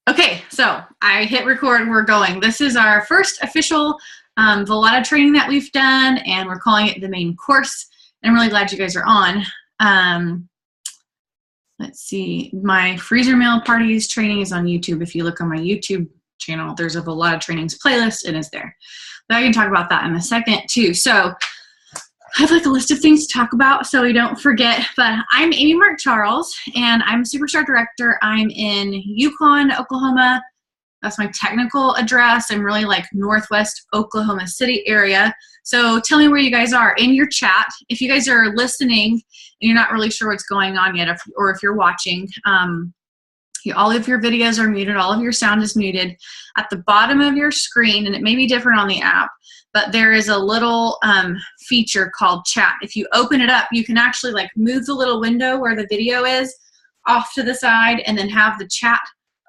Okay, so I hit record, we're going. This is our first official Velata training that we've done, and we're calling it the main course. And I'm really glad you guys are on. Let's see, my freezer meal parties training is on YouTube. If you look on my YouTube channel, there's a Velata trainings playlist, and it's there. But I can talk about that in a second too. So I have like a list of things to talk about so we don't forget, but I'm Amy Marc-Charles and I'm Superstar Director. I'm in Yukon, Oklahoma. That's my technical address. I'm really like Northwest Oklahoma City area. So tell me where you guys are in your chat. If you guys are listening and you're not really sure what's going on yet, or if you're watching, all of your videos are muted, all of your sound is muted. At the bottom of your screen, and it may be different on the app, but there is a little feature called chat. If you open it up, you can actually like move the little window where the video is off to the side and then have the chat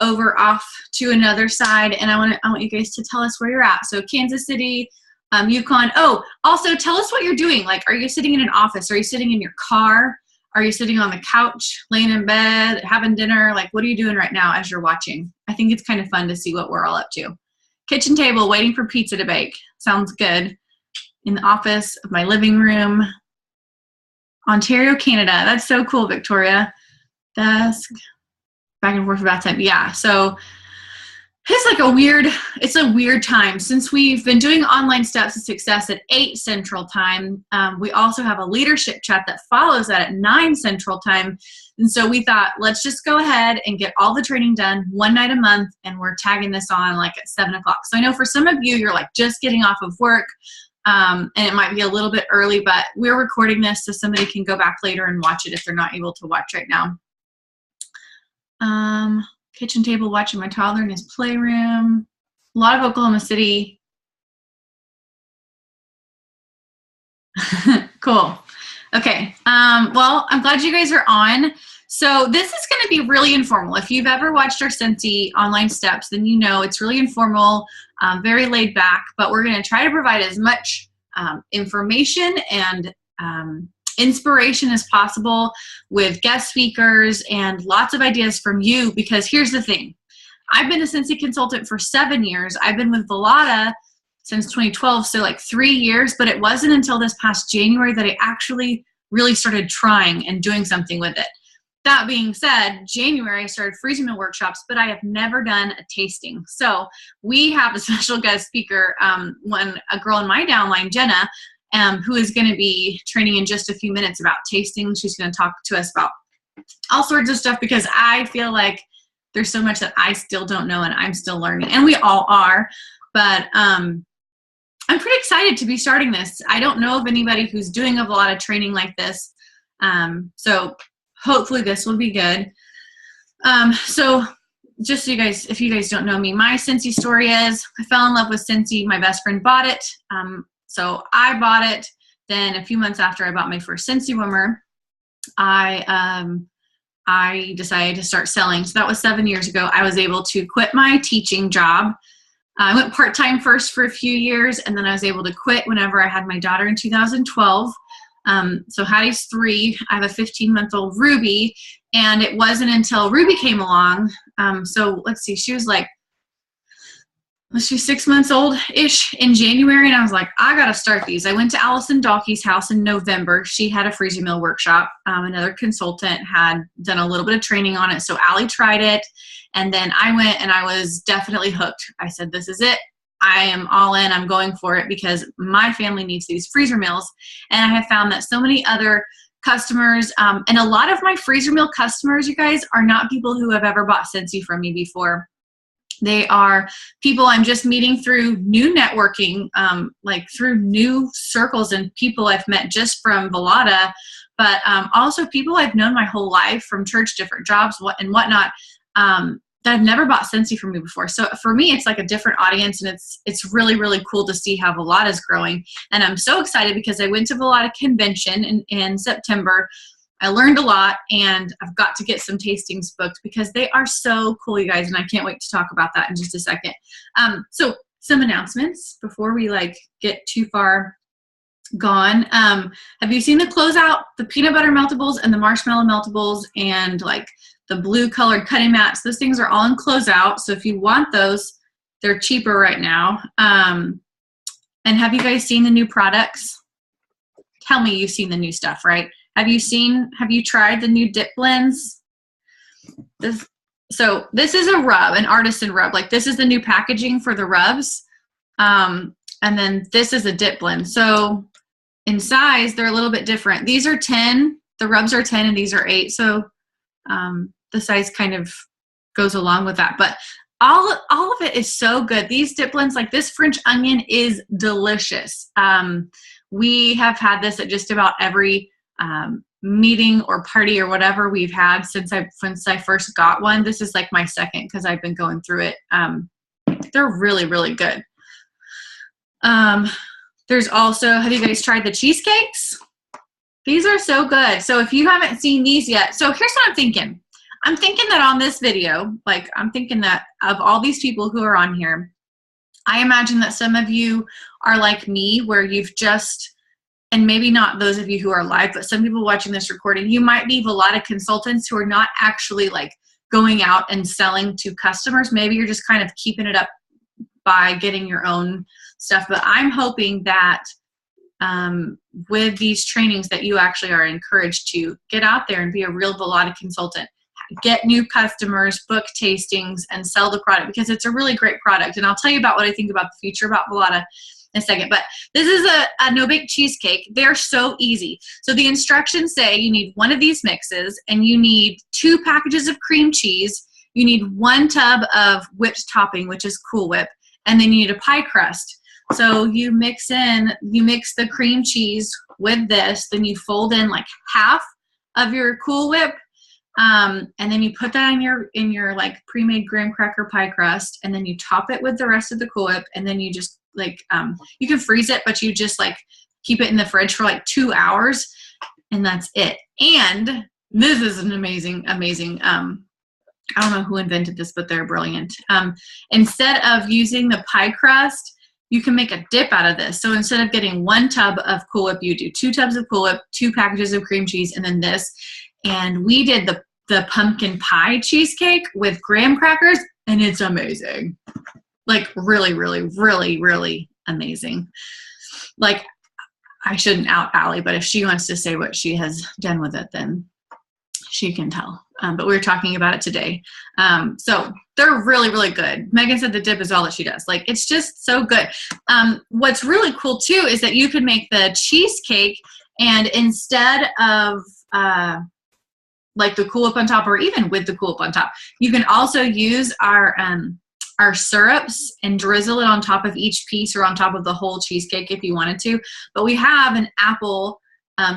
over off to another side. And I want you guys to tell us where you're at. So Kansas City, Yukon. Oh, also tell us what you're doing. Like, are you sitting in an office? Are you sitting in your car? Are you sitting on the couch, laying in bed, having dinner? Like, what are you doing right now as you're watching? I think it's kind of fun to see what we're all up to. Kitchen table, waiting for pizza to bake. Sounds good. In the office of my living room. Ontario, Canada. That's so cool, Victoria. Desk. Back and forth about time. Yeah, so it's like it's a weird time. Since we've been doing online steps to success at 8 Central Time, we also have a leadership chat that follows that at 9 Central Time. And so we thought, let's just go ahead and get all the training done one night a month, and we're tagging this on like at 7 o'clock. So I know for some of you, you're like just getting off of work, and it might be a little bit early, but we're recording this so somebody can go back later and watch it if they're not able to watch right now. Kitchen table, watching my toddler in his playroom. A lot of Oklahoma City. Cool. Okay. Well, I'm glad you guys are on. So this is going to be really informal. If you've ever watched our Sensi online steps, then you know it's really informal, very laid back, but we're going to try to provide as much information and inspiration as possible with guest speakers and lots of ideas from you, because here's the thing. I've been a Sensi consultant for 7 years. I've been with Velata since 2012, so like 3 years, but it wasn't until this past January that I actually really started trying and doing something with it. That being said, January I started freezer meal workshops, but I have never done a tasting. So we have a special guest speaker, a girl in my downline, Jenna, who is going to be training in just a few minutes about tasting. She's going to talk to us about all sorts of stuff, because I feel like there's so much that I still don't know and I'm still learning, and we all are. But I'm pretty excited to be starting this. I don't know of anybody who's doing a lot of training like this. So hopefully this will be good. So just so you guys, if you guys don't know me, my Sensi story is I fell in love with Sensi. My best friend bought it. So I bought it. Then a few months after I bought my first Sensi warmer, I decided to start selling. So that was 7 years ago. I was able to quit my teaching job. I went part-time first for a few years, and then I was able to quit whenever I had my daughter in 2012. So Hattie's 3. I have a 15-month-old Ruby, and it wasn't until Ruby came along. So let's see, she was 6 months old-ish in January, and I was like, I gotta start these. I went to Allison Dahlke's house in November. She had a freezer meal workshop. Another consultant had done a little bit of training on it, so Allie tried it, and then I went, and I was definitely hooked. I said, this is it. I am all in. I'm going for it, because my family needs these freezer meals, and I have found that so many other customers, and a lot of my freezer meal customers, you guys, are not people who have ever bought Sensi from me before. They are people I'm just meeting through new networking, like through new circles and people I've met just from Velata, but also people I've known my whole life from church, different jobs and whatnot, that have never bought Sensi from me before. So for me, it's like a different audience, and it's really, really cool to see how Velata is growing. And I'm so excited because I went to Velata convention in September. I learned a lot, and I've got to get some tastings booked because they are so cool, you guys, and I can't wait to talk about that in just a second. So some announcements before we get too far gone. Have you seen the closeout, the peanut butter meltables and the marshmallow meltables and the blue colored cutting mats. Those things are all in closeout. So if you want those, they're cheaper right now. And have you guys seen the new products? Tell me you've seen the new stuff, right? Have you tried the new dip blends? So this is a rub, an artisan rub. Like this is the new packaging for the rubs. And then this is a dip blend. So in size, they're a little bit different. These are 10, the rubs are 10 and these are 8. So the size kind of goes along with that. But all of it is so good. These dip blends, like this French onion is delicious. We have had this at just about every meeting or party or whatever we've had since I first got one. This is like my second because I've been going through it. They're really, really good. There's also, have you guys tried the cheesecakes? These are so good. So if you haven't seen these yet, so here's what I'm thinking. I'm thinking that on this video, like I'm thinking that of all these people who are on here, I imagine that some of you are like me where you've just, and maybe not those of you who are live, but some people watching this recording, you might be Velata consultants who are not actually like going out and selling to customers. Maybe you're just kind of keeping it up by getting your own stuff. But I'm hoping that with these trainings that you actually are encouraged to get out there and be a real Velata consultant, get new customers, book tastings, and sell the product because it's a really great product. And I'll tell you about what I think about the future about Velata in a second. But this is a no-bake cheesecake. They're so easy. So the instructions say you need one of these mixes and you need 2 packages of cream cheese. You need 1 tub of whipped topping, which is Cool Whip, and then you need a pie crust. So you mix the cream cheese with this, then you fold in like half of your Cool Whip, and then you put that in your like pre-made graham cracker pie crust, and then you top it with the rest of the Cool Whip, and then you just like you can freeze it, but you just like keep it in the fridge for like 2 hours, and that's it. And this is an amazing I don't know who invented this, but they're brilliant. Instead of using the pie crust, you can make a dip out of this. So instead of getting 1 tub of Cool Whip, you do 2 tubs of Cool Whip, 2 packages of cream cheese, and then this. And we did the pumpkin pie cheesecake with graham crackers, and it's amazing. Like really, really, really, really amazing. Like I shouldn't out Allie, but if she wants to say what she has done with it, then she can tell. But we were talking about it today. So they're really, really good. Megan said the dip is all that she does. Like, it's just so good. What's really cool too is that you can make the cheesecake, and instead of like the Cool Whip on top, or even with the Cool Whip on top, you can also use our syrups and drizzle it on top of each piece or on top of the whole cheesecake if you wanted to. But we have an apple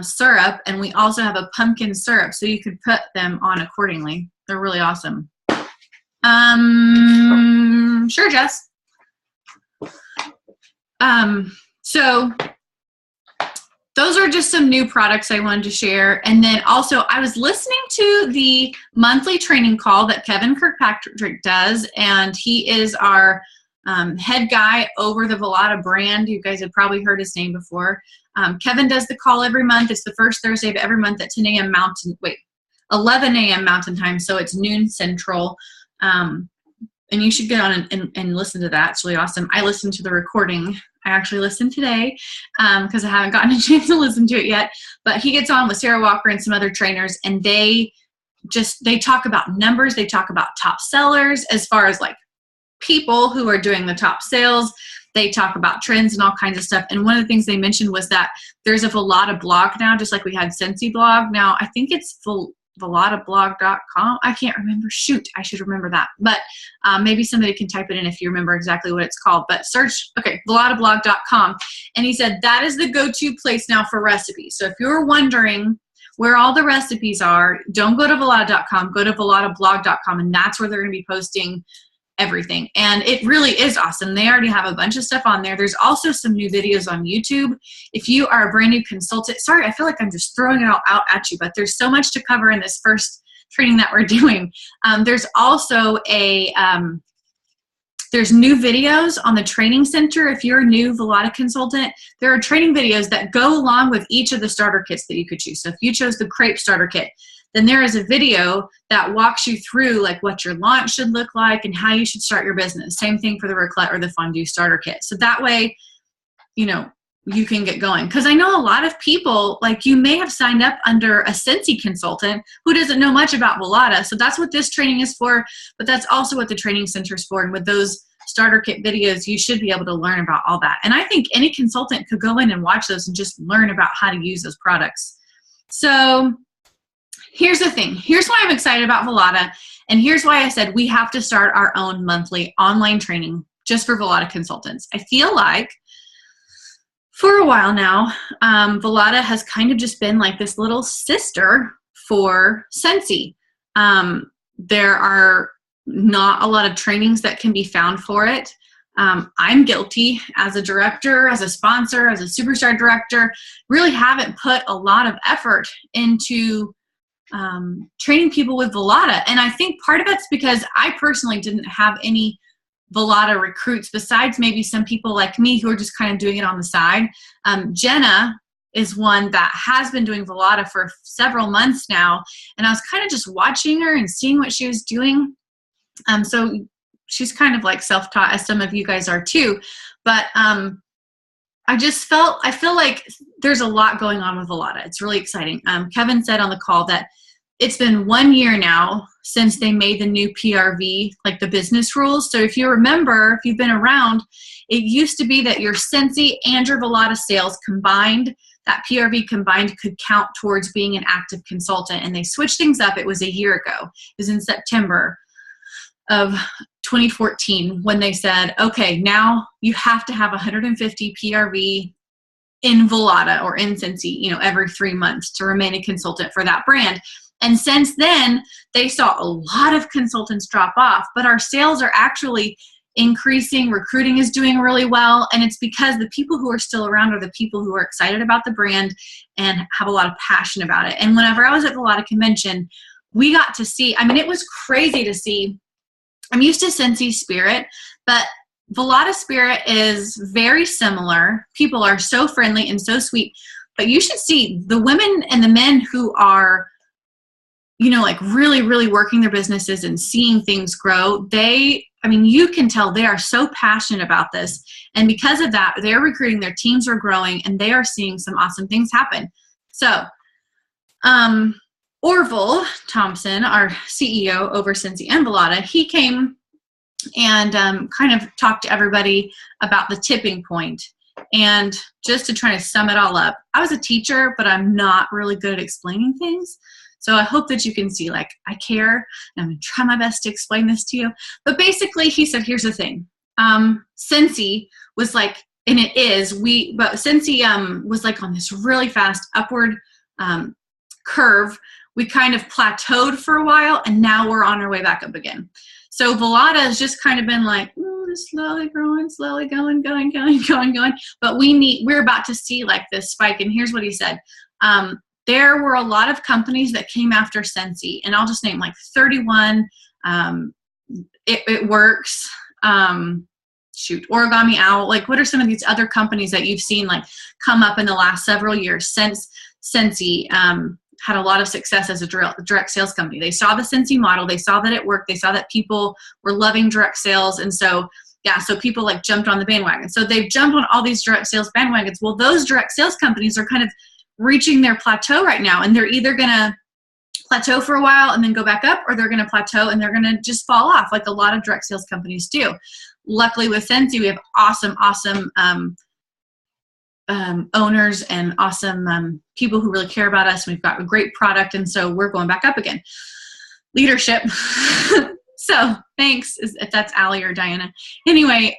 syrup, and we also have a pumpkin syrup, so you could put them on accordingly. They're really awesome. Sure, Jess. So those are just some new products I wanted to share. And then also I was listening to the monthly training call that Kevin Kirkpatrick does, and he is our head guy over the Velata brand. You guys have probably heard his name before. Kevin does the call every month. It's the first Thursday of every month at 11 a.m. Mountain Time, so it's noon Central. And you should get on and listen to that. It's really awesome. I listened to the recording. I actually listened today because I haven't gotten a chance to listen to it yet. But he gets on with Sarah Walker and some other trainers, and they talk about numbers. They talk about top sellers as far as like people who are doing the top sales. They talk about trends and all kinds of stuff. And one of the things they mentioned was that there's a Velata blog now, just like we had Scentsy blog. Now, I think it's velatablog.com. I can't remember. Shoot, I should remember that. But maybe somebody can type it in if you remember exactly what it's called. But search, okay, velatablog.com. And he said that is the go-to place now for recipes. So if you're wondering where all the recipes are, don't go to velata.com. Go to velatablog.com, and that's where they're going to be posting everything. And it really is awesome. They already have a bunch of stuff on there. There's also some new videos on YouTube. If you are a brand new consultant, sorry, I feel like I'm just throwing it all out at you, but there's so much to cover in this first training that we're doing. There's also there's new videos on the training center. If you're a new Velata consultant, there are training videos that go along with each of the starter kits that you could choose. So if you chose the crepe starter kit, then there is a video that walks you through like what your launch should look like and how you should start your business. Same thing for the raclette or the fondue starter kit. So that way, you know, you can get going. Because I know a lot of people, like you may have signed up under a Scentsy consultant who doesn't know much about Velata. So that's what this training is for, but that's also what the training center is for. And with those starter kit videos, you should be able to learn about all that. And I think any consultant could go in and watch those and just learn about how to use those products. So here's the thing. Here's why I'm excited about Velata. And here's why I said we have to start our own monthly online training just for Velata consultants. I feel like for a while now, Velata has kind of just been like this little sister for Scentsy. There are not a lot of trainings that can be found for it. I'm guilty as a director, as a sponsor, as a superstar director, really haven't put a lot of effort into training people with Velata. And I think part of it's because I personally didn't have any Velata recruits besides maybe some people like me who are just kind of doing it on the side. Jenna is one that has been doing Velata for several months now. And I was kind of just watching her and seeing what she was doing. So she's kind of like self-taught, as some of you guys are too. But I feel like there's a lot going on with Velata. It's really exciting. Kevin said on the call that it's been 1 year now since they made the new PRV, like the business rules. So if you remember, if you've been around, it used to be that your Scentsy and your Velata sales combined, that PRV combined could count towards being an active consultant. And they switched things up. It was a year ago. It was in September of 2014 when they said, okay, now you have to have 150 PRV in Velata or in Scentsy, you know, every 3 months to remain a consultant for that brand. And since then, they saw a lot of consultants drop off, but our sales are actually increasing. Recruiting is doing really well. And it's because the people who are still around are the people who are excited about the brand and have a lot of passion about it. And whenever I was at the Velata convention, we got to see, I mean, it was crazy to see. I'm used to Scentsy Spirit, but Velata Spirit is very similar. People are so friendly and so sweet, but you should see the women and the men who are, you know, like really, really working their businesses and seeing things grow. I mean, you can tell they are so passionate about this. And because of that, they're recruiting, their teams are growing, and they are seeing some awesome things happen. So, Orville Thompson, our CEO over Scentsy and Velata, he came and kind of talked to everybody about the tipping point. And just to try to sum it all up, I was a teacher, but I'm not really good at explaining things. So I hope that you can see, like, I care, and I'm going to try my best to explain this to you. But basically, he said, here's the thing. Scentsy was like, and it is, but Scentsy was like on this really fast upward curve. We kind of plateaued for a while, and now we're on our way back up again. So Velata has just kind of been like, slowly growing, slowly going. But we're about to see like this spike. And here's what he said. There were a lot of companies that came after Scentsy, and I'll just name like 31. It Works, Origami Owl. Like, what are some of these other companies that you've seen like come up in the last several years since Scentsy had a lot of success as a direct sales company? They saw the Scentsy model. They saw that it worked. They saw that people were loving direct sales. And so, yeah, so people like jumped on the bandwagon. So they've jumped on all these direct sales bandwagons. Well, those direct sales companies are kind of reaching their plateau right now. And they're either going to plateau for a while and then go back up, or they're going to plateau and they're going to just fall off like a lot of direct sales companies do. Luckily with Scentsy, we have awesome owners and awesome people who really care about us. We've got a great product, and so we're going back up again. Leadership. So thanks, if that's Allie or Diana. Anyway,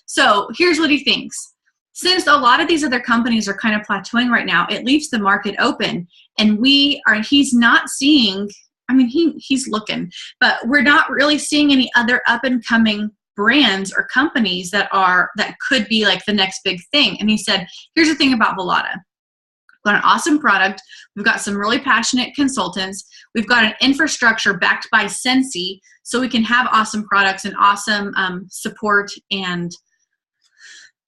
so here's what he thinks. Since a lot of these other companies are kind of plateauing right now, it leaves the market open, and he's not seeing, I mean, he's looking, but we're not really seeing any other up and coming brands or companies that could be like the next big thing. And he said, here's the thing about Velata. We've got an awesome product. We've got some really passionate consultants. We've got an infrastructure backed by Scentsy, so we can have awesome products and awesome support and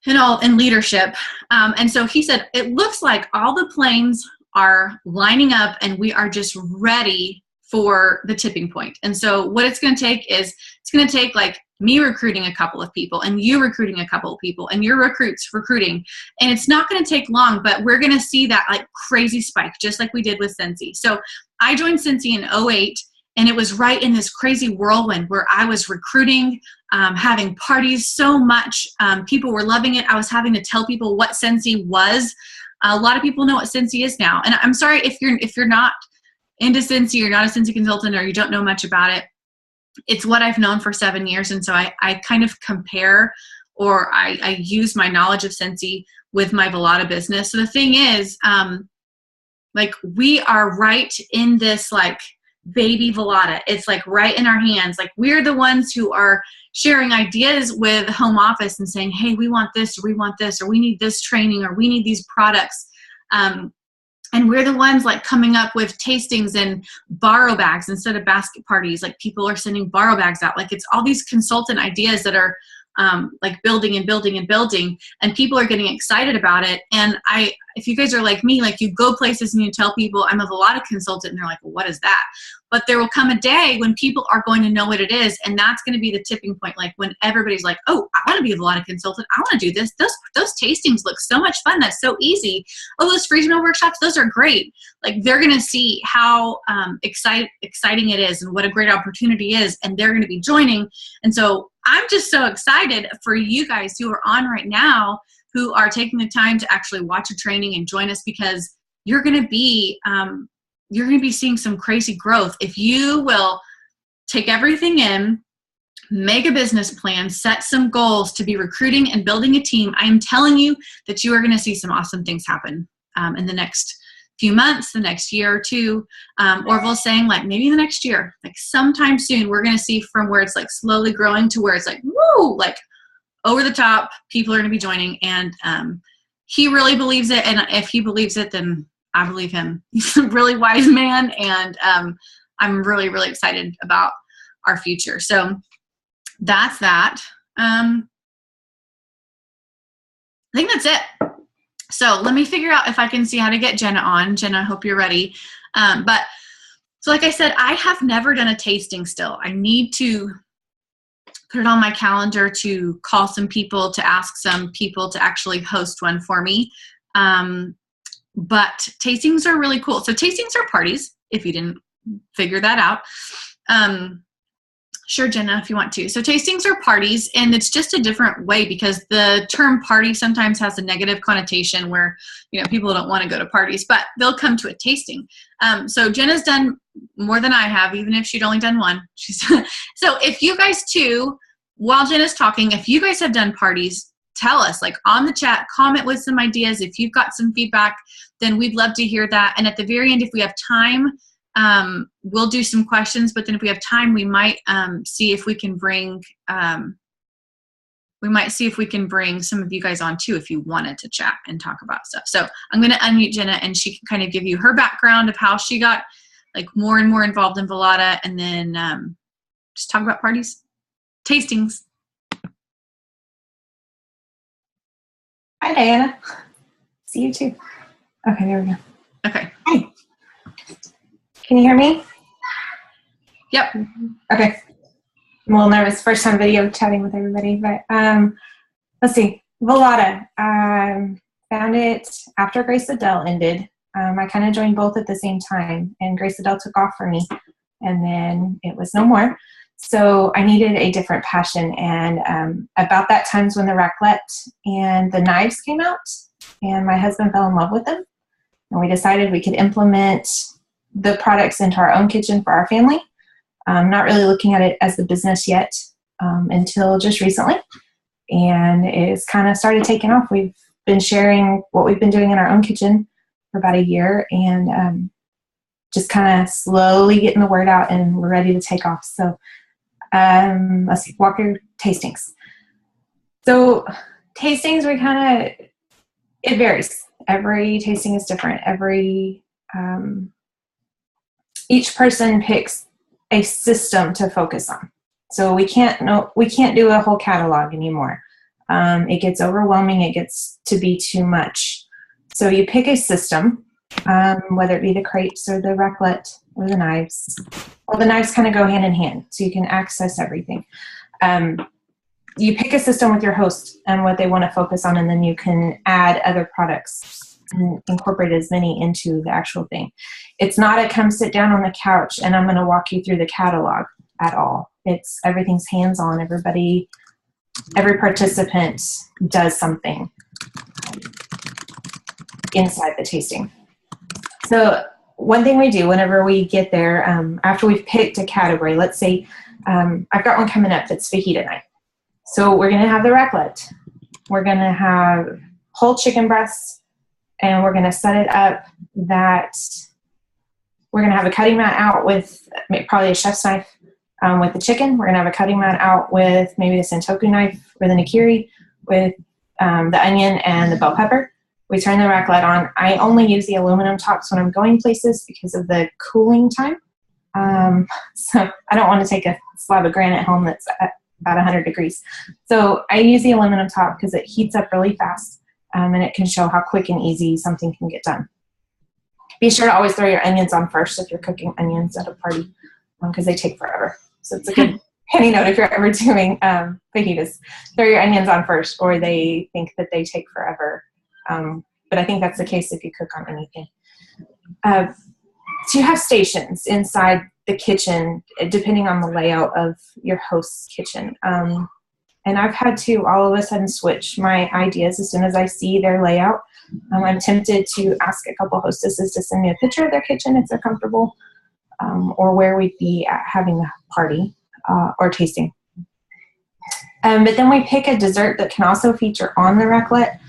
leadership. And so he said, it looks like all the planes are lining up and we are just ready for the tipping point. And so what it's going to take is, it's going to take like me recruiting a couple of people and you recruiting a couple of people and your recruits recruiting. And it's not going to take long, but we're going to see that like crazy spike, just like we did with Scentsy. So I joined Scentsy in 2008, and it was right in this crazy whirlwind where I was recruiting, having parties so much. People were loving it. I was having to tell people what Scentsy was. A lot of people know what Scentsy is now. And I'm sorry if you're not into Scentsy, you're not a Scentsy consultant, or you don't know much about it. It's what I've known for 7 years. And so I kind of compare, or I use my knowledge of Scentsy with my Velata business. So the thing is, like, we are right in this like baby Velata. It's like right in our hands. Like, we're the ones who are sharing ideas with home office and saying, hey, we want this, or we want this, or we need this training, or we need these products. And we're the ones like coming up with tastings and borrow bags instead of basket parties. Like, people are sending borrow bags out. Like, it's all these consultant ideas that are like building and building and building, and people are getting excited about it. And if you guys are like me, like, you go places and you tell people I'm a Velata consultant, and they're like, well, what is that? But there will come a day when people are going to know what it is, and that's going to be the tipping point. Like, when everybody's like, oh, I want to be a Velata consultant. I want to do this. Those tastings look so much fun. That's so easy. Oh, those freeze meal workshops, those are great. Like, they're going to see how exciting it is and what a great opportunity is, and they're going to be joining. And so I'm just so excited for you guys who are on right now, who are taking the time to actually watch a training and join us, because you're going to be seeing some crazy growth if you will take everything in, make a business plan, set some goals to be recruiting and building a team. I am telling you that you are going to see some awesome things happen in the next few months, the next year or two. Orville's saying like maybe the next year, like sometime soon, we're going to see from where it's like slowly growing to where it's like, woo, like over the top, people are going to be joining. And he really believes it. And if he believes it, then I believe him. He's a really wise man. And I'm really, really excited about our future. So that's that. I think that's it. So let me figure out if I can see how to get Jenna on. Jenna, I hope you're ready. So like I said, I have never done a tasting still. I need to put it on my calendar to call some people, to ask some people to actually host one for me. But tastings are really cool. So tastings are parties, if you didn't figure that out. Sure, Jenna, if you want to. So tastings are parties, and it's just a different way, because the term party sometimes has a negative connotation where, you know, people don't want to go to parties, but they'll come to a tasting. So Jenna's done more than I have, even if she'd only done one. So if you guys too, while Jenna's talking, if you guys have done parties, tell us, like on the chat, comment with some ideas. If you've got some feedback, then we'd love to hear that. And at the very end, if we have time, we'll do some questions, but then if we have time, we might see if we can bring some of you guys on too, if you wanted to chat and talk about stuff. So I'm going to unmute Jenna, and she can kind of give you her background of how she got like more and more involved in Velata, and then just talk about parties, tastings. Hi, Diana. See you too. Okay, there we go. Okay. Hi. Can you hear me? Yep. Okay. I'm a little nervous. First time video chatting with everybody, but let's see. Velata. Found it after Grace Adele ended. I kind of joined both at the same time, and Grace Adele took off for me, and then it was no more. So I needed a different passion, and about that time's when the raclette and the knives came out, and my husband fell in love with them, and we decided we could implement the products into our own kitchen for our family. Not really looking at it as the business yet until just recently, and it's kind of started taking off. We've been sharing what we've been doing in our own kitchen for about a year, and just kind of slowly getting the word out, and we're ready to take off. So let's see, Walker tastings. So tastings, it varies. Every tasting is different. Each person picks a system to focus on. So we can't do a whole catalog anymore. It gets overwhelming. It gets to be too much. So you pick a system, whether it be the crepes or the raclette or the knives. Well, the knives kind of go hand in hand, so you can access everything. You pick a system with your host and what they want to focus on, and then you can add other products and incorporate as many into the actual thing. It's not a come sit down on the couch and I'm going to walk you through the catalog at all. It's everything's hands-on. Every participant does something inside the tasting. So one thing we do whenever we get there, after we've picked a category, let's say I've got one coming up that's fajita night. So we're going to have the raclette. We're going to have whole chicken breasts, and we're going to set it up that we're going to have a cutting mat out with probably a chef's knife with the chicken. We're going to have a cutting mat out with maybe the sentoku knife or the nikiri with the onion and the bell pepper. We turn the raclette on. I only use the aluminum tops when I'm going places because of the cooling time. So I don't want to take a slab of granite home that's at about 100 degrees. So I use the aluminum top because it heats up really fast, and it can show how quick and easy something can get done. Be sure to always throw your onions on first if you're cooking onions at a party, because they take forever. So it's a good handy note if you're ever doing fajitas. Throw your onions on first, or they think that they take forever. But I think that's the case if you cook on anything. So you have stations inside the kitchen, depending on the layout of your host's kitchen. And I've had to all of a sudden switch my ideas as soon as I see their layout. I'm tempted to ask a couple hostesses to send me a picture of their kitchen if they're comfortable, or where we'd be at having a party or tasting. But then we pick a dessert that can also feature on the raclette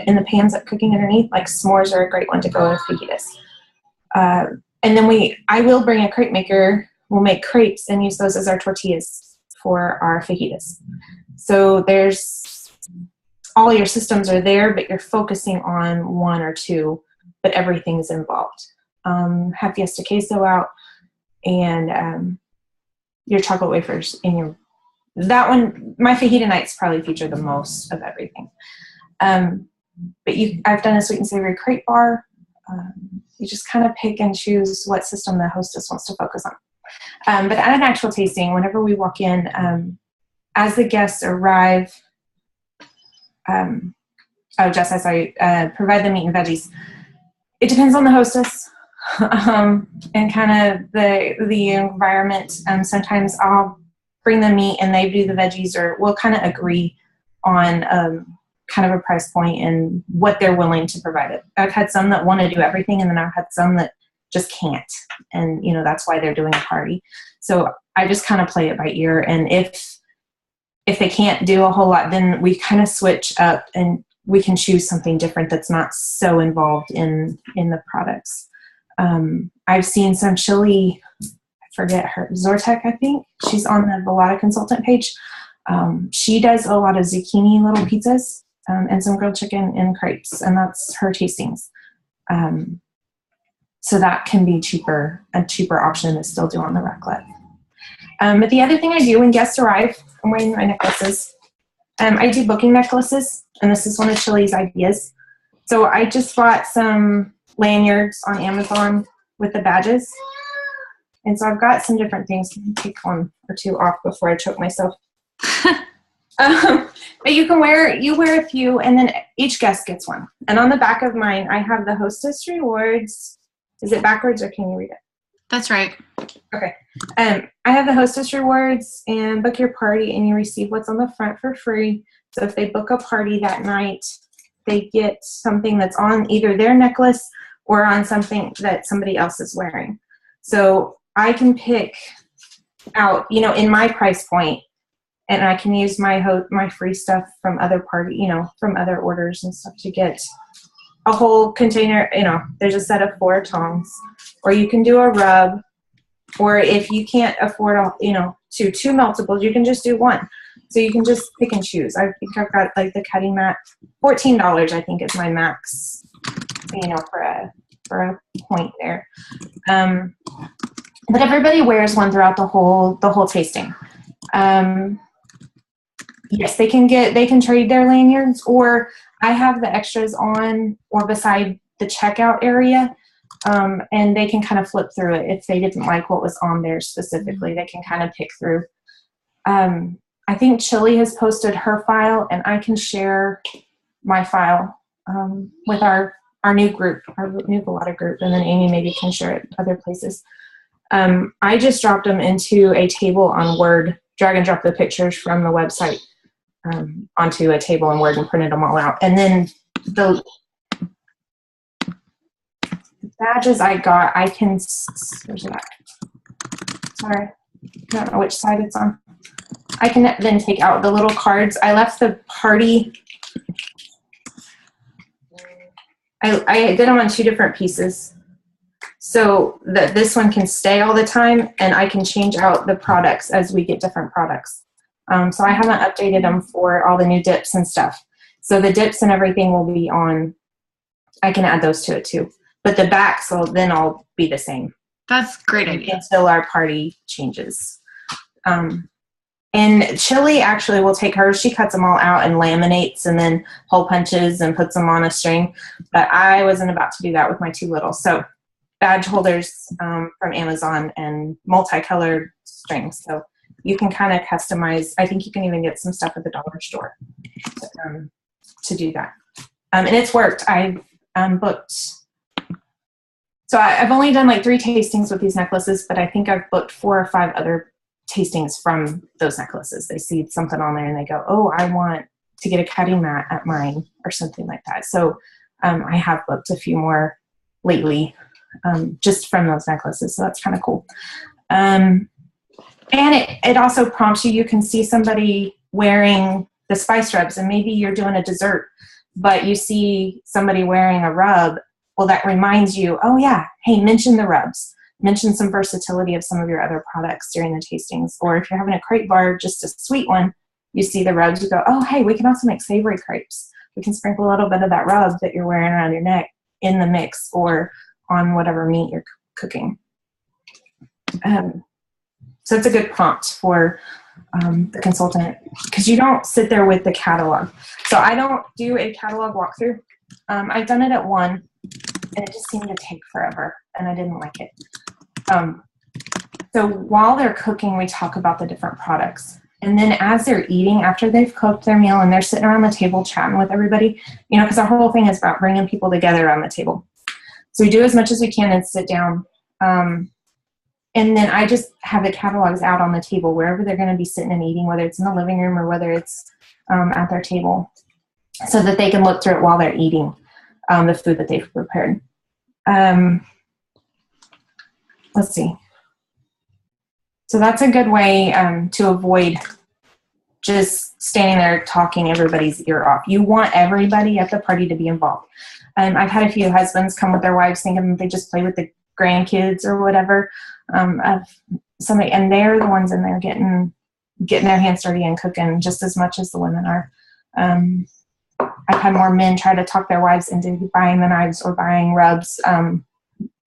in the pans that cooking underneath, like s'mores are a great one to go with fajitas. And then I will bring a crepe maker. We'll make crepes and use those as our tortillas for our fajitas. So there's all your systems are there, but you're focusing on one or two, but everything is involved. Have fiesta queso out and your chocolate wafers in that one. My fajita nights probably feature the most of everything. But I've done a sweet and savory crepe bar. You just kind of pick and choose what system the hostess wants to focus on. But at an actual tasting, whenever we walk in, as the guests arrive, Jess, I saw you, provide the meat and veggies. It depends on the hostess and kind of the environment. Sometimes I'll bring the meat and they do the veggies, or we'll kind of agree on kind of a price point and what they're willing to provide it. I've had some that want to do everything, and then I've had some that just can't. And, that's why they're doing a party. So I just kind of play it by ear. And if they can't do a whole lot, then we kind of switch up and we can choose something different that's not so involved in the products. I've seen some chili, I forget her, Zortek, I think. She's on the Velata consultant page. She does a lot of zucchini little pizzas. And some grilled chicken and crepes, and that's her tastings. So that can be a cheaper option to still do on the raclette. But the other thing I do when guests arrive, I'm wearing my necklaces. I do booking necklaces, and this is one of Chili's ideas. So I just bought some lanyards on Amazon with the badges. And so I've got some different things. Let me take one or two off before I choke myself. But you wear a few, and then each guest gets one. And on the back of mine, I have the hostess rewards. Is it backwards, or can you read it? That's right. Okay. I have the hostess rewards and book your party, and you receive what's on the front for free. So if they book a party that night, they get something that's on either their necklace or on something that somebody else is wearing. So I can pick out, in my price point, and I can use my free stuff from other from other orders and stuff to get a whole container. There's a set of 4 tongs, or you can do a rub, or if you can't afford two meltables, you can just do one. So you can just pick and choose. I think I've got like the cutting mat, $14 I think is my max, for a point there. But everybody wears one throughout the whole tasting. Yes, they can trade their lanyards, or I have the extras on or beside the checkout area, and they can kind of flip through it. If they didn't like what was on there specifically, they can kind of pick through. I think Chili has posted her file, and I can share my file with our new group, our new Velata group, and then Amy maybe can share it other places. I just dropped them into a table on Word, drag and drop the pictures from the website onto a table in Word and printed them all out. And then the badges I got, I can, where's it at? Sorry, I don't know which side it's on. I can then take out the little cards. I left the party. I did them on 2 different pieces so that this one can stay all the time, and I can change out the products as we get different products. So I haven't updated them for all the new dips and stuff. So the dips and everything will be on. I can add those to it too. But the backs will then all be the same. That's a great idea. Until our party changes. And Chili actually will take hers. She cuts them all out and laminates and then hole punches and puts them on a string. But I wasn't about to do that with my 2 little. So badge holders from Amazon and multicolored strings. So you can kind of customize. I think you can even get some stuff at the dollar store to do that. And it's worked. I've booked. So I've only done like 3 tastings with these necklaces, but I think I've booked 4 or 5 other tastings from those necklaces. They see something on there and they go, oh, I want to get a cutting mat at mine or something like that. So I have booked a few more lately just from those necklaces. So that's kind of cool. And it also prompts you. You can see somebody wearing the spice rubs, and maybe you're doing a dessert, but you see somebody wearing a rub. Well, that reminds you, oh yeah, hey, mention the rubs. Mention some versatility of some of your other products during the tastings. Or if you're having a crepe bar, just a sweet one, you see the rubs, you go, oh, hey, we can also make savory crepes. We can sprinkle a little bit of that rub that you're wearing around your neck in the mix or on whatever meat you're cooking. So it's a good prompt for the consultant, because you don't sit there with the catalog. So I don't do a catalog walkthrough. I've done it at one, and it just seemed to take forever, and I didn't like it. So while they're cooking, we talk about the different products. And then as they're eating, after they've cooked their meal and they're sitting around the table chatting with everybody, you know, because our whole thing is about bringing people together around the table. So we do as much as we can and sit down. And then I just have the catalogs out on the table wherever they're going to be sitting and eating, whether it's in the living room or whether it's at their table, so that they can look through it while they're eating the food that they've prepared. Let's see. So that's a good way to avoid just standing there talking everybody's ear off. You want everybody at the party to be involved. I've had a few husbands come with their wives thinking they just play with the grandkids or whatever, of somebody, and they're the ones in there getting their hands dirty and cooking just as much as the women are. I've had more men try to talk their wives into buying the knives or buying rubs, and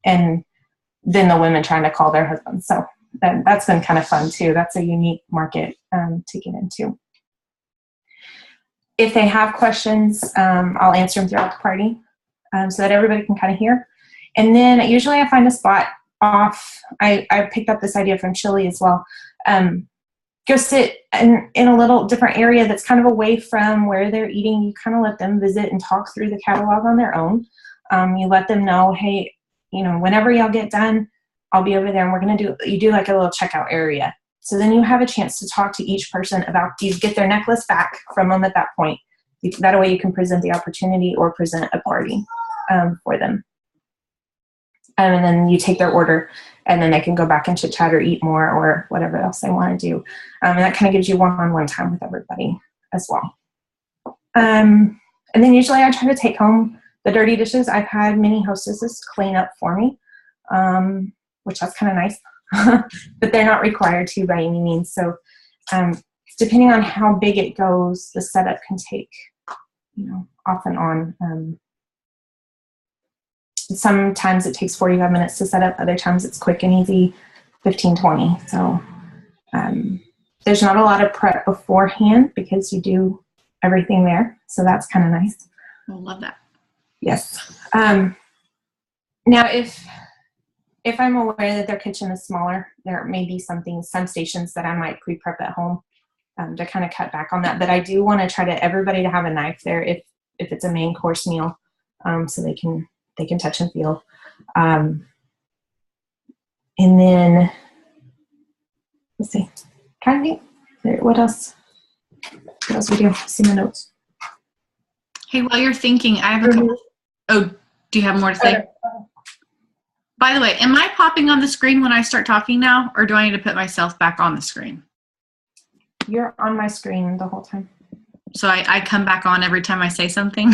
then the women trying to call their husbands. So that's been kind of fun too. That's a unique market to get into. If they have questions, I'll answer them throughout the party so that everybody can kind of hear. And then usually I find a spot off. I picked up this idea from Chili as well. Go sit in a little different area that's kind of away from where they're eating. You kind of let them visit and talk through the catalog on their own. You let them know, hey, you know, whenever y'all get done, I'll be over there and we're going to you do like a little checkout area. So then you have a chance to talk to each person about, you get their necklace back from them at that point. That way you can present the opportunity or present a party for them. And then you take their order, and then they can go back and chit chat or eat more or whatever else they want to do. And that kind of gives you one-on-one time with everybody as well. And then usually I try to take home the dirty dishes. I've had many hostesses clean up for me, which that's kind of nice, but they're not required to by any means. So depending on how big it goes, the setup can take, you know, off and on. Sometimes it takes 45 minutes to set up. Other times it's quick and easy, 15, 20. So there's not a lot of prep beforehand because you do everything there. So that's kind of nice. I love that. Yes. Now, if I'm aware that their kitchen is smaller, there may be some stations that I might pre-prep at home to kind of cut back on that. But I do want to try to everybody to have a knife there if it's a main course meal, so they can touch and feel. And then let's see, trying to think what else. What else we do? See my notes. Hey, while you're thinking, I have a couple. Oh, do you have more to say? By the way, am I popping on the screen when I start talking now, or do I need to put myself back on the screen? You're on my screen the whole time. So I come back on every time I say something?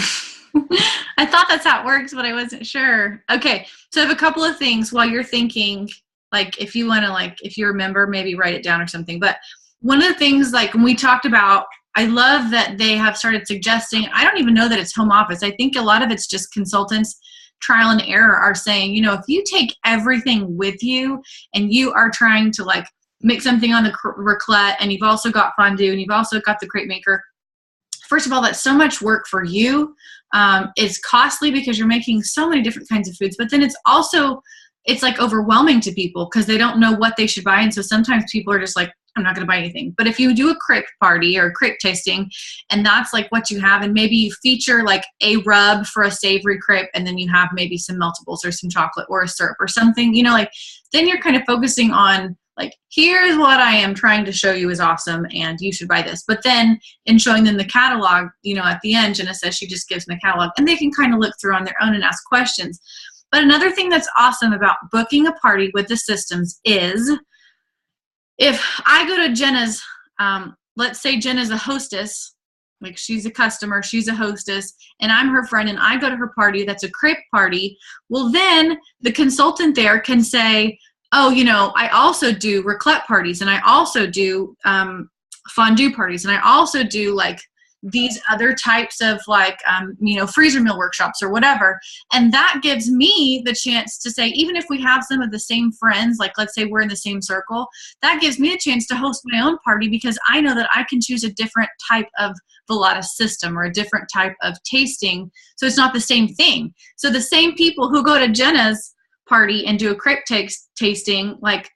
I thought that's how it works, but I wasn't sure. Okay, so I have a couple of things while you're thinking, like if you want to, like if you remember, maybe write it down or something. But one of the things, like when we talked about, I love that they have started suggesting, I don't even know that it's home office. I think a lot of it's just consultants, trial and error, are saying, if you take everything with you and you are trying to like make something on the raclette, and you've also got fondue, and you've also got the crepe maker, first of all, that's so much work for you. It's costly because you're making so many different kinds of foods, but then it's like overwhelming to people because they don't know what they should buy. And so sometimes people are just like, I'm not going to buy anything. But if you do a crepe party or a crepe tasting, and that's like what you have, and maybe you feature like a rub for a savory crepe, and then you have maybe some meltables or some chocolate or a syrup or something, then you're kind of focusing on like, here's what I am trying to show you is awesome, and you should buy this. But then in showing them the catalog, at the end, Jenna says she just gives them the catalog, and they can kind of look through on their own and ask questions. But another thing that's awesome about booking a party with the systems is, if I go to Jenna's, let's say Jenna's a hostess, like she's a customer, she's a hostess, and I'm her friend, and I go to her party that's a crepe party, well then the consultant there can say, oh, I also do raclette parties, and I also do fondue parties, and I also do like these other types of like, freezer meal workshops or whatever. And that gives me the chance to say, even if we have some of the same friends, like let's say we're in the same circle, that gives me a chance to host my own party because I know that I can choose a different type of Velata system or a different type of tasting. So it's not the same thing. So the same people who go to Jenna's party and do a crepe tasting, like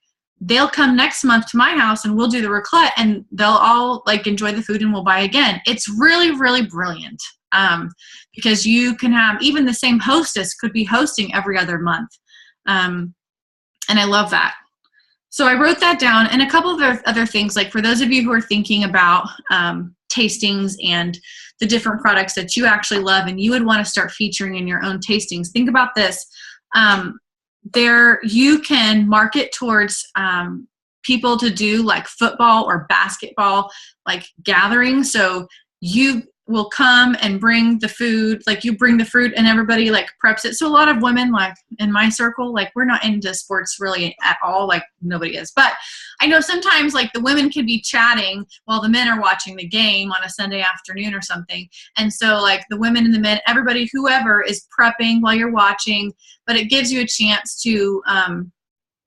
they'll come next month to my house and we'll do the raclette, and they'll all like enjoy the food and we'll buy again. It's really, really brilliant because you can have, even the same hostess could be hosting every other month. And I love that. So I wrote that down, and a couple of other things, like for those of you who are thinking about tastings and the different products that you actually love and you would want to start featuring in your own tastings, think about this. You can market towards people to do like football or basketball like gatherings. So you will come and bring the food, like you bring the fruit and everybody like preps it. So a lot of women, like in my circle, like we're not into sports really at all, like nobody is. But I know sometimes like the women can be chatting while the men are watching the game on a Sunday afternoon or something. And so like the women and the men, everybody, whoever is prepping while you're watching, but it gives you a chance to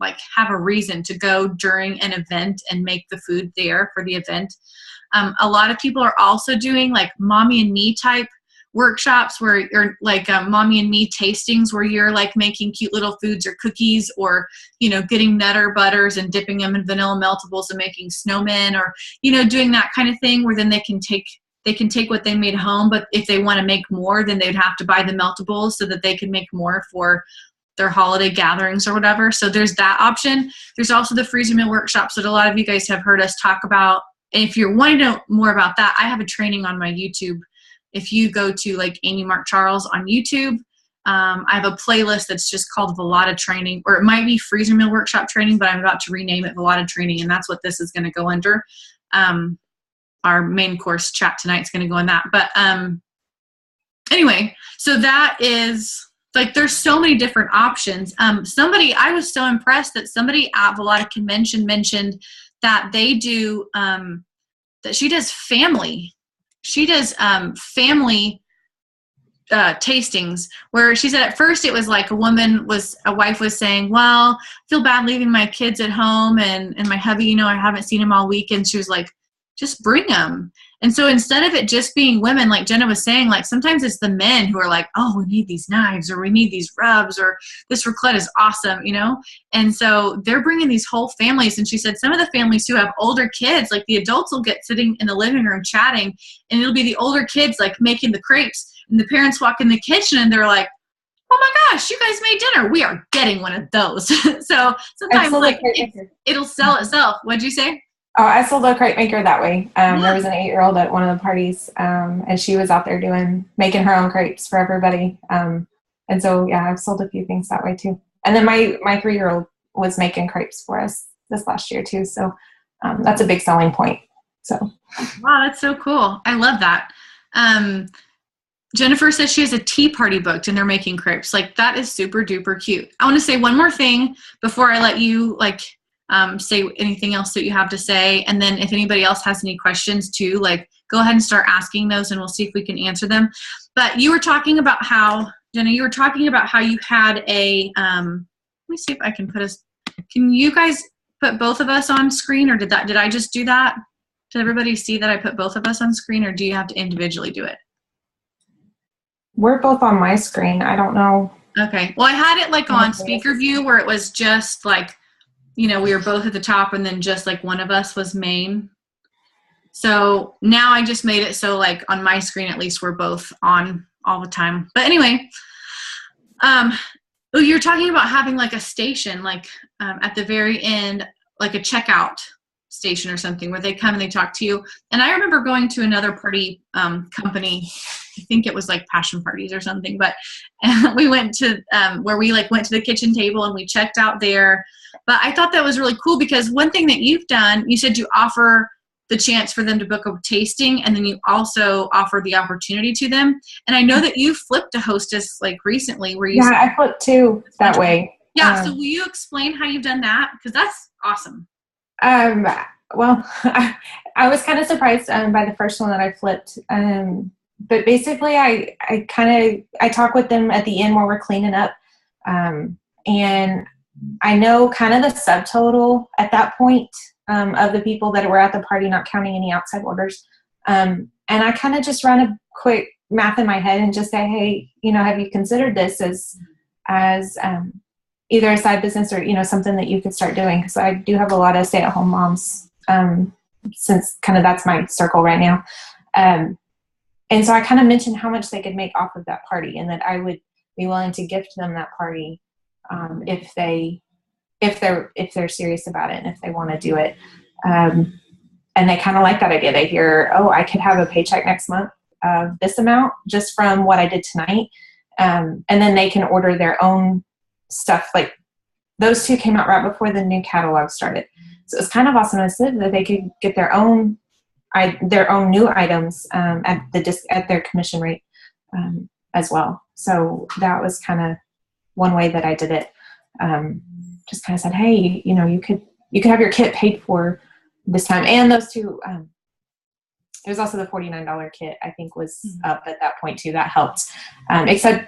like have a reason to go during an event and make the food there for the event. A lot of people are also doing like mommy and me type workshops where you're like mommy and me tastings where you're like making cute little foods or cookies, or getting Nutter butters and dipping them in vanilla meltables and making snowmen, or doing that kind of thing where then they can take what they made home, but if they want to make more, then they'd have to buy the meltables so that they can make more for their holiday gatherings or whatever. So there's that option. There's also the freezer meal workshops that a lot of you guys have heard us talk about. And if you're wanting to know more about that, I have a training on my YouTube. If you go to like Amy Marc-Charles on YouTube, I have a playlist that's just called Velata Training, or it might be Freezer Meal Workshop Training, but I'm about to rename it Velata Training, and that's what this is going to go under. Our main course chat tonight is going to go in that. But anyway, so that is like, there's so many different options. I was so impressed that somebody at Velata Convention mentioned that they do, that she does family tastings, where she said at first it was like a wife was saying, well, I feel bad leaving my kids at home and my hubby, I haven't seen him all week. And she was like, just bring them. And so instead of it just being women, like Jenna was saying, like sometimes it's the men who are like, oh, we need these knives, or we need these rubs, or this raclette is awesome, you know? And so they're bringing these whole families. And she said some of the families who have older kids, like the adults will get sitting in the living room chatting, and it'll be the older kids like making the crepes, and the parents walk in the kitchen and they're like, oh my gosh, you guys made dinner. We are getting one of those. So sometimes like it'll sell itself. What'd you say? Oh, I sold a crepe maker that way. There was an 8-year-old at one of the parties, and she was out there making her own crepes for everybody. And so, yeah, I've sold a few things that way too. And then my 3-year-old was making crepes for us this last year too. So that's a big selling point. So. Wow, that's so cool. I love that. Jennifer says she has a tea party booked and they're making crepes. Like that is super duper cute. I want to say one more thing before I let you say anything else that you have to say. And then if anybody else has any questions too, like go ahead and start asking those and we'll see if we can answer them. But you were talking about how, Jenna, you had a, let me see if I can can you guys put both of us on screen, or did I just do that? Did everybody see that I put both of us on screen, or do you have to individually do it? We're both on my screen. I don't know. Okay. Well, I had it like on speaker view where it was just like, we were both at the top and then just like one of us was main. So now I just made it so like on my screen, at least we're both on all the time. But anyway, you're talking about having like a station, like at the very end, like a checkout station or something where they come and they talk to you. And I remember going to another party company, I think it was like passion parties or something, but we went to where we like went to the kitchen table and we checked out there. But I thought that was really cool because one thing that you've done, you said you offer the chance for them to book a tasting, and then you also offer the opportunity to them. And I know that you flipped a hostess like recently where you I flipped too that way. Yeah. So will you explain how you've done that? Because that's awesome. Well, I was kind of surprised by the first one that I flipped. But basically I talk with them at the end while we're cleaning up. And I know kind of the subtotal at that point of the people that were at the party, not counting any outside orders. And I kind of just run a quick math in my head and just say, hey, have you considered this as either a side business or, something that you could start doing? Because I do have a lot of stay-at-home moms since kind of that's my circle right now. And so I kind of mentioned how much they could make off of that party and that I would be willing to gift them that party if they're serious about it and if they want to do it. And they kind of like that idea. They hear, oh, I could have a paycheck next month of this amount just from what I did tonight. And then they can order their own stuff. Like those two came out right before the new catalog started. So it's kind of awesome that they could get their own new items at their commission rate as well. So that was kind of one way that I did it. Just kind of said, hey, you could have your kit paid for this time. And those two, it was also the $49 kit, I think, was up at that point too. That helped. Except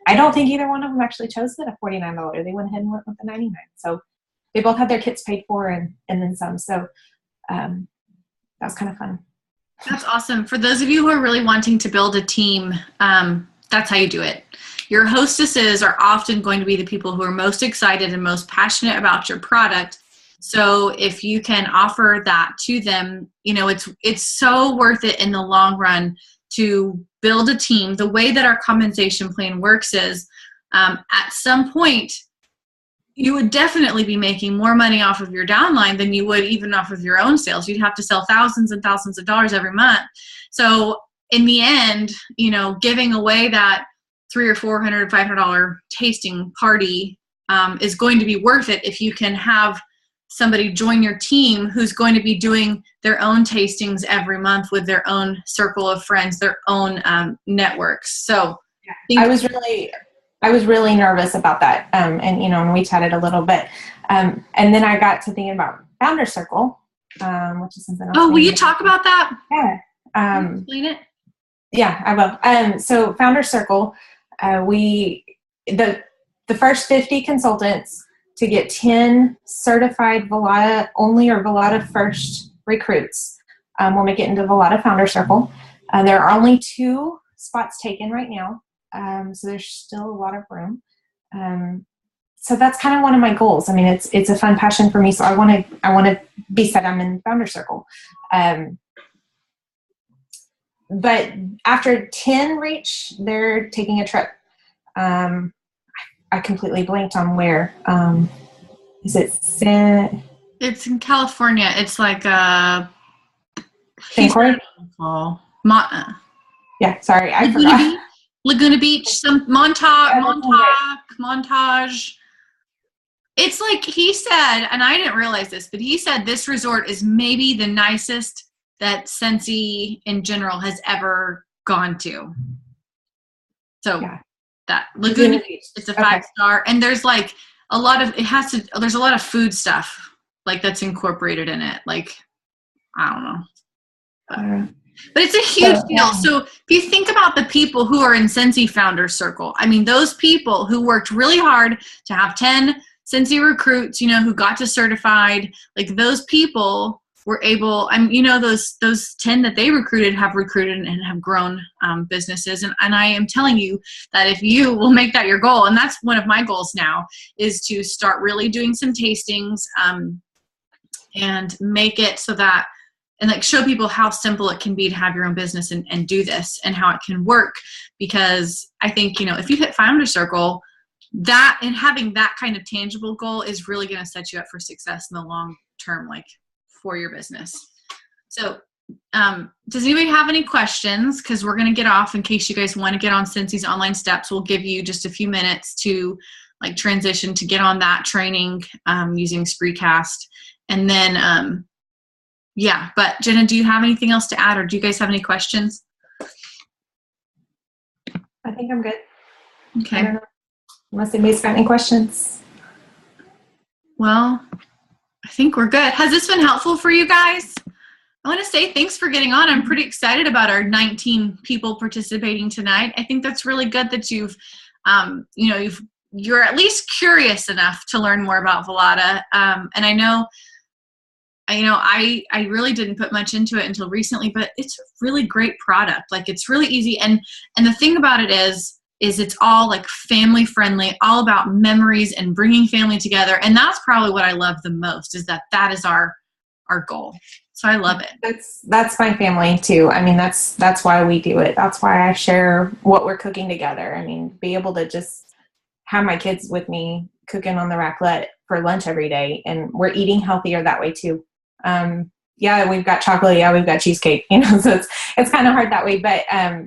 I don't think either one of them actually chose the $49. They went ahead and went with the $99. So they both had their kits paid for and then some. So that was kind of fun. That's awesome. For those of you who are really wanting to build a team, that's how you do it. Your hostesses are often going to be the people who are most excited and most passionate about your product. So if you can offer that to them, it's so worth it in the long run to build a team. The way that our compensation plan works is at some point, you would definitely be making more money off of your downline than you would even off of your own sales. You'd have to sell thousands and thousands of dollars every month. So in the end, giving away that $300 or $400, $500 tasting party is going to be worth it if you can have somebody join your team who's going to be doing their own tastings every month with their own circle of friends, their own networks. So I was really nervous about that. And we chatted a little bit. And then I got to thinking about Founder Circle, which is something else. Oh, will you talk about that? Yeah. Explain it? Yeah, I will. So Founder Circle, the first 50 consultants to get 10 certified Velata only or Velata first recruits we'll make it into Velata Founder Circle. There are only 2 spots taken right now, so there's still a lot of room. So that's kind of one of my goals. I mean, it's a fun passion for me, so I want to be said I'm in Founder Circle. But after 10 reach, they're taking a trip. I completely blanked on where. Is it It's in California. It's like San yeah, sorry, I forgot. Laguna Beach, some Montage. It's like he said, and I didn't realize this, but he said this resort is maybe the nicest that Scentsy in general has ever gone to. So that Laguna Beach, it's a 5-star, and there's like a lot of there's a lot of food stuff like that's incorporated in it. Like, I don't know. But it's a huge deal. So if you think about the people who are in Scentsy Founder Circle, I mean, those people who worked really hard to have 10 Scentsy recruits, who got to certified, like those people were able, those 10 that they recruited have recruited and have grown businesses. And I am telling you that if you will make that your goal, and that's one of my goals now, is to start really doing some tastings and make it so that, and like show people how simple it can be to have your own business and do this and how it can work. Because I think, if you hit Founder Circle, that and having that kind of tangible goal is really going to set you up for success in the long term, like for your business. So does anybody have any questions? Because we're going to get off in case you guys want to get on Scentsy's online steps. We'll give you just a few minutes to like transition to get on that training using Spreecast. And then, but Jenna, do you have anything else to add, or do you guys have any questions? I think I'm good. Okay. I don't know. Unless anybody's got any questions. Well, I think we're good. Has this been helpful for you guys? I want to say thanks for getting on. I'm pretty excited about our 19 people participating tonight. I think that's really good that you've you're at least curious enough to learn more about Velata. And I know I really didn't put much into it until recently, but it's a really great product. Like, it's really easy. And the thing about it is it's all like family friendly, all about memories and bringing family together. And that's probably what I love the most, is that is our goal. So I love it. That's my family too. I mean, that's why we do it. That's why I share what we're cooking together. I mean, be able to just have my kids with me cooking on the raclette for lunch every day. And we're eating healthier that way too. We've got chocolate. Yeah, we've got cheesecake, so it's kind of hard that way, but,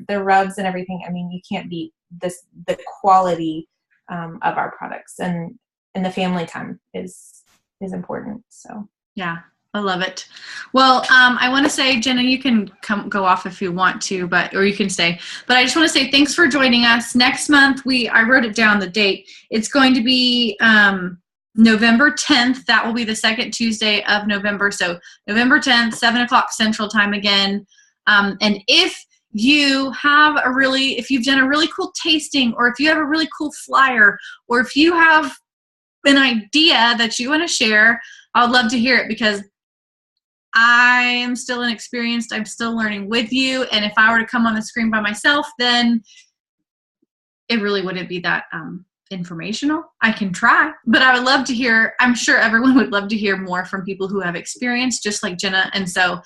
the rubs and everything, I mean, you can't beat the quality, of our products, and the family time is important. So, yeah, I love it. Well, I want to say, Jenna, you can go off if you want to, or you can stay, but I just want to say thanks for joining us. Next month, I wrote it down, the date. It's going to be, November 10th. That will be the second Tuesday of November. So November 10th, 7:00 Central Time again. And if you've done a really cool tasting, or if you have a really cool flyer, or if you have an idea that you want to share, I would love to hear it, because I am still inexperienced. I'm still learning with you. And if I were to come on the screen by myself, then it really wouldn't be that, informational. I can try, but I would love to hear, I'm sure everyone would love to hear more from people who have experience, just like Jenna. And so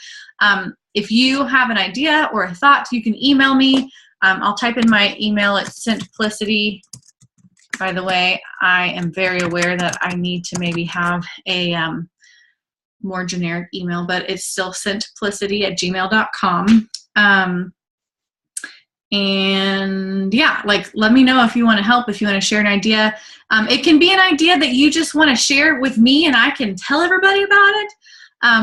if you have an idea or a thought, you can email me. I'll type in my email at Scentplicity. By the way, I am very aware that I need to maybe have a more generic email, but it's still scentplicity@gmail.com. And let me know if you want to help, if you want to share an idea. It can be an idea that you just want to share with me and I can tell everybody about it.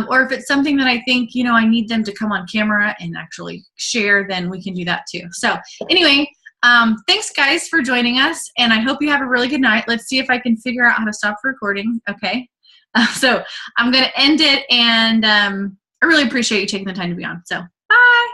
Or if it's something that I think, I need them to come on camera and actually share, then we can do that too. So anyway, thanks guys for joining us, and I hope you have a really good night. Let's see if I can figure out how to stop recording. Okay. So I'm going to end it, and I really appreciate you taking the time to be on. So bye.